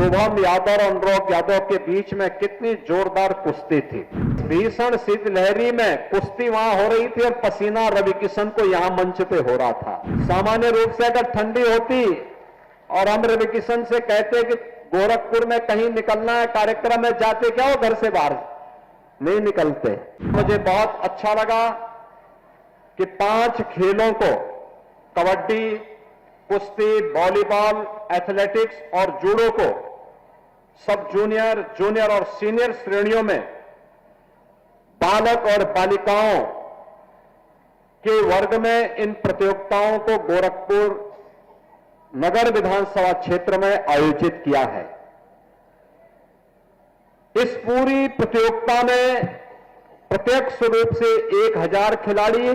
शुभम यादव और अनुराग यादव के बीच में कितनी जोरदार कुश्ती थी। भीषण शीतलहरी में कुश्ती वहां हो रही थी और पसीना रवि किशन को यहां मंच पे हो रहा था। सामान्य रूप से अगर ठंडी होती और हम रवि किशन से कहते कि गोरखपुर में कहीं निकलना है कार्यक्रम में, जाते क्या हो घर से बाहर? नहीं निकलते। मुझे बहुत अच्छा लगा कि 5 खेलों को, कबड्डी, कुश्ती, वॉलीबॉल, एथलेटिक्स और जूडो को सब जूनियर और सीनियर श्रेणियों में बालक और बालिकाओं के वर्ग में इन प्रतियोगिताओं को गोरखपुर नगर विधानसभा क्षेत्र में आयोजित किया है। इस पूरी प्रतियोगिता में प्रत्यक्ष रूप से 1000 खिलाड़ी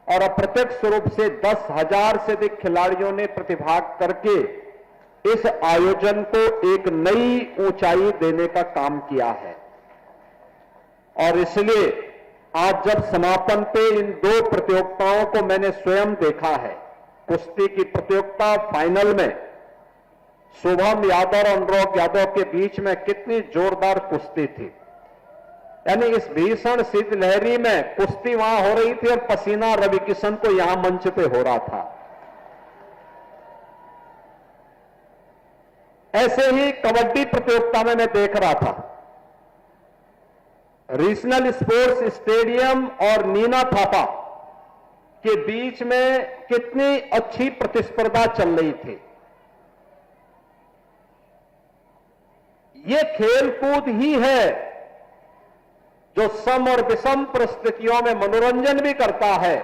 और अप्रत्यक्ष रूप से 10,000 से अधिक खिलाड़ियों ने प्रतिभाग करके इस आयोजन को एक नई ऊंचाई देने का काम किया है। और इसलिए आज जब समापन पे इन 2 प्रतियोगिताओं को मैंने स्वयं देखा है, कुश्ती की प्रतियोगिता फाइनल में शुभम यादव और अनुराग यादव के बीच में कितनी जोरदार कुश्ती थी। यानी इस भीषण शीतलहरी में कुश्ती वहां हो रही थी और पसीना रवि किशन को यहां मंच पे हो रहा था। ऐसे ही कबड्डी प्रतियोगिता में मैं देख रहा था, रीजनल स्पोर्ट्स स्टेडियम और नीना थापा के बीच में कितनी अच्छी प्रतिस्पर्धा चल रही थी। ये खेल कूद ही है जो सम और विषम परिस्थितियों में मनोरंजन भी करता है,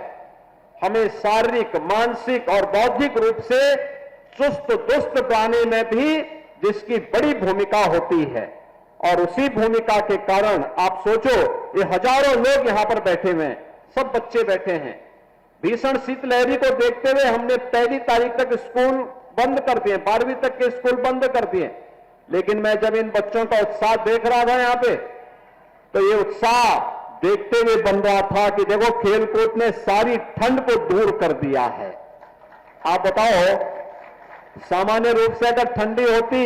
हमें शारीरिक, मानसिक और बौद्धिक रूप से चुस्त दुरुस्त बनाने में भी जिसकी बड़ी भूमिका होती है। और उसी भूमिका के कारण आप सोचो, ये हजारों लोग यहां पर बैठे हुए हैं, सब बच्चे बैठे हैं। भीषण शीतलहरी को देखते हुए हमने 1 तारीख तक स्कूल बंद कर दिए, 12वीं तक के स्कूल बंद कर दिए। लेकिन मैं जब इन बच्चों का उत्साह देख रहा था यहां पे, तो ये उत्साह देखते हुए बन रहा था कि देखो खेलकूद ने सारी ठंड को दूर कर दिया है। आप बताओ, सामान्य रूप से अगर ठंडी होती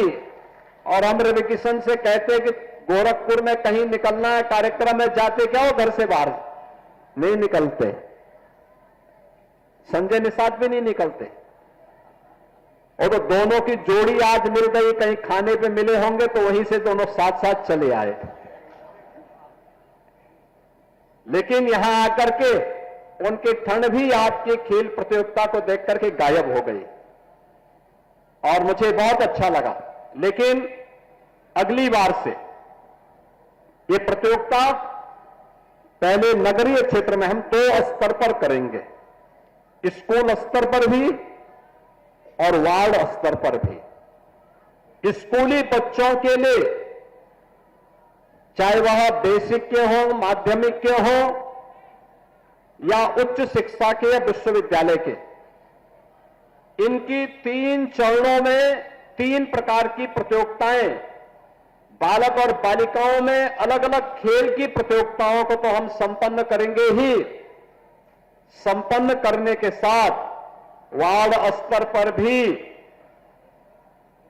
और हम रवि किशन से कहते कि गोरखपुर में कहीं निकलना है कार्यक्रम में, जाते क्या हो घर से बाहर? नहीं निकलते। संजय निषाद भी नहीं निकलते। और तो दोनों की जोड़ी आज मिल गई, कहीं खाने पे मिले होंगे तो वहीं से दोनों साथ साथ चले आए। लेकिन यहां आकर के उनकी ठंड भी आपकी खेल प्रतियोगिता को देख करके गायब हो गई और मुझे बहुत अच्छा लगा। लेकिन अगली बार से ये प्रतियोगिता पहले नगरीय क्षेत्र में हम 2 स्तर पर करेंगे, स्कूल स्तर पर भी और वार्ड स्तर पर भी। स्कूली बच्चों के लिए, चाहे वह बेसिक के हों, माध्यमिक के हों या उच्च शिक्षा के या विश्वविद्यालय के, इनकी 3 चरणों में 3 प्रकार की प्रतियोगिताएं, बालक और बालिकाओं में अलग अलग खेल की प्रतियोगिताओं को तो हम संपन्न करेंगे ही, संपन्न करने के साथ वार्ड स्तर पर भी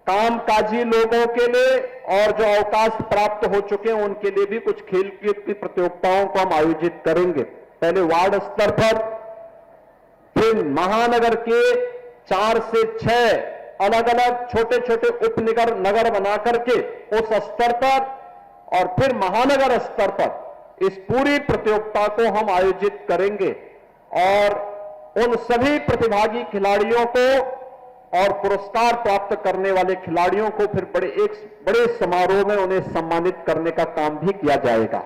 कामकाजी लोगों के लिए और जो अवकाश प्राप्त हो चुके हैं उनके लिए भी कुछ खेल की प्रतियोगिताओं को हम आयोजित करेंगे। पहले वार्ड स्तर पर, फिर महानगर के 4 से 6 अलग अलग छोटे छोटे उपनगर बना करके उस स्तर पर, और फिर महानगर स्तर पर इस पूरी प्रतियोगिता को हम आयोजित करेंगे। और उन सभी प्रतिभागी खिलाड़ियों को और पुरस्कार प्राप्त करने वाले खिलाड़ियों को फिर बड़े समारोह में उन्हें सम्मानित करने का काम भी किया जाएगा।